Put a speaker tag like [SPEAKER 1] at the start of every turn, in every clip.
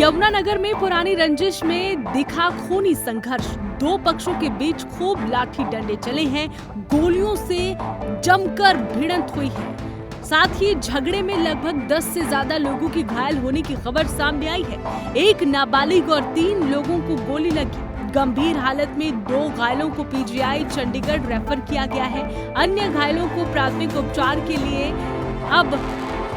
[SPEAKER 1] यमुनानगर में पुरानी रंजिश में दिखा खूनी संघर्ष। दो पक्षों के बीच खूब लाठी डंडे चले हैं, गोलियों से जमकर भिड़ंत हुई है। साथ ही झगड़े में लगभग 10 से ज्यादा लोगों की घायल होने की खबर सामने आई है। एक नाबालिग और 3 लोगों को गोली लगी। गंभीर हालत में 2 घायलों को पीजीआई चंडीगढ़ रेफर किया गया है। अन्य घायलों को प्राथमिक उपचार के लिए अब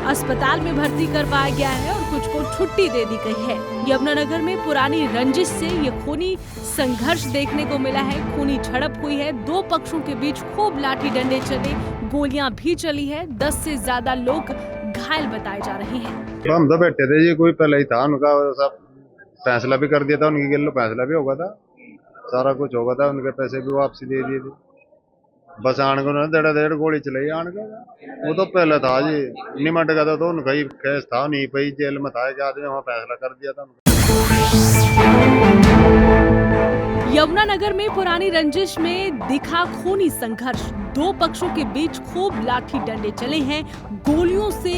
[SPEAKER 1] अस्पताल में भर्ती करवाया गया है और कुछ को छुट्टी दे दी गई है। यमुनानगर में पुरानी रंजिश से ये खूनी संघर्ष देखने को मिला है। खूनी झड़प हुई है, 2 पक्षों के बीच खूब लाठी डंडे चले, गोलियां भी चली है। 10 से ज्यादा लोग घायल बताए जा रहे हैं।
[SPEAKER 2] हम तो बैठे थे जी, कोई पहले ही था, उनका सब फैसला भी कर दिया था, उनकी गिल्लो फैसला भी होगा था, सारा कुछ होगा था, उनके पैसे भी वापसी दे दिए थे। बस आन को ना डेढ़ गोली चलाई आन का, वो तो पहले था जी, निमट गया था, तो उनका ही केस था, नहीं पई जेल में था, कि आदमी वहाँ फैसला कर दिया था।
[SPEAKER 1] यमुनानगर में पुरानी रंजिश में दिखा खूनी संघर्ष। 2 पक्षों के बीच खूब लाठी डंडे चले हैं, गोलियों से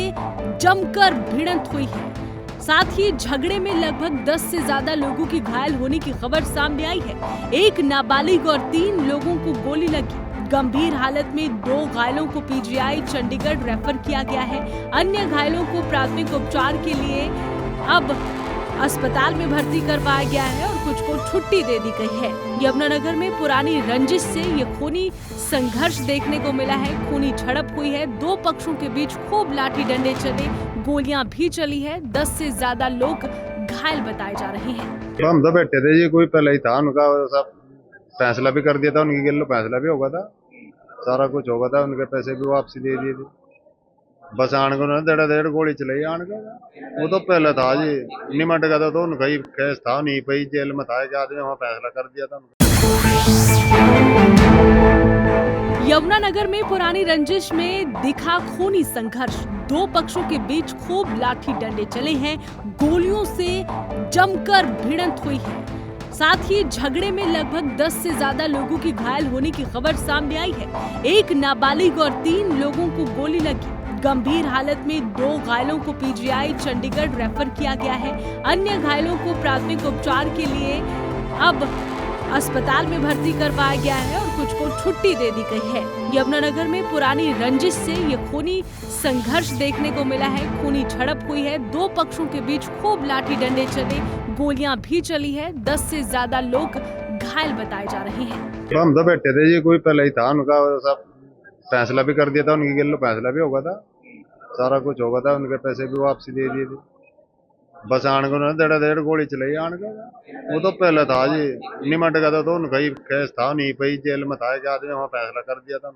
[SPEAKER 1] जमकर भिड़ंत हुई है। साथ ही झगड़े में लगभग 10 से ज्यादा लोगों की घायल होने की खबर सामने आई है। एक नाबालिग और 3 लोगों को गोली लगी। गंभीर हालत में 2 घायलों को पीजीआई चंडीगढ़ रेफर किया गया है। अन्य घायलों को प्राथमिक उपचार के लिए अब अस्पताल में भर्ती करवाया गया है और कुछ को छुट्टी दे दी गई है। यमुनानगर में पुरानी रंजिश से ये खूनी संघर्ष देखने को मिला है। खूनी झड़प हुई है, 2 पक्षों के बीच खूब लाठी डंडे चले, गोलियां भी चली है। 10 से ज्यादा लोग घायल बताए जा रहे हैं।
[SPEAKER 2] हम तो बैठे थे जी, कोई पहले ही था, उनका सब फैसला भी कर दिया था, उनकी गिल्लो फैसला भी होगा था, सारा कुछ होगा था, उनके पैसे भी वापसी दे दिए थे। बस आन को ना डेढ़ गोली चलाई आन का, वो तो पहले था जी, निमट गया था, तो उनका ही केस था, नहीं पई जेल में था, कि आदमी वहाँ फैसला कर दिया था।
[SPEAKER 1] यमुनानगर में पुरानी रंजिश में दिखा खूनी संघर्ष। 2 पक्षों के बीच खूब लाठी डंडे चले हैं, गोलियों से जमकर भिड़ंत हुई है। साथ ही झगड़े में लगभग 10 से ज्यादा लोगों की घायल होने की खबर सामने आई है। एक नाबालिग और 3 लोगों को गोली लगी। गंभीर हालत में 2 घायलों को पीजीआई चंडीगढ़ रेफर किया गया है। अन्य घायलों को प्राथमिक उपचार के लिए अब अस्पताल में भर्ती करवाया गया है और कुछ को छुट्टी दे दी गई है। यमुनानगर में पुरानी रंजिश से ये खूनी संघर्ष देखने को मिला है। खूनी झड़प हुई है, 2 पक्षों के बीच खूब लाठी डंडे चले, गोलियां भी चली है। 10 से ज्यादा लोग घायल बताए जा रहे हैं।
[SPEAKER 2] हम तो बैठे थे जी, कोई पहले ही था, उनका सब फैसला भी कर दिया था, उनकी गिल्लो फैसला भी होगा था, सारा कुछ होगा था, उनके पैसे भी वापसी दे दिए थे। बस आन को ना डेढ़ गोली चलाई आन का, वो तो पहले था जी, निमट गया था, तो उनका ही केस था, नहीं पई जेल में था, कि आदमी वहाँ फैसला कर दिया था।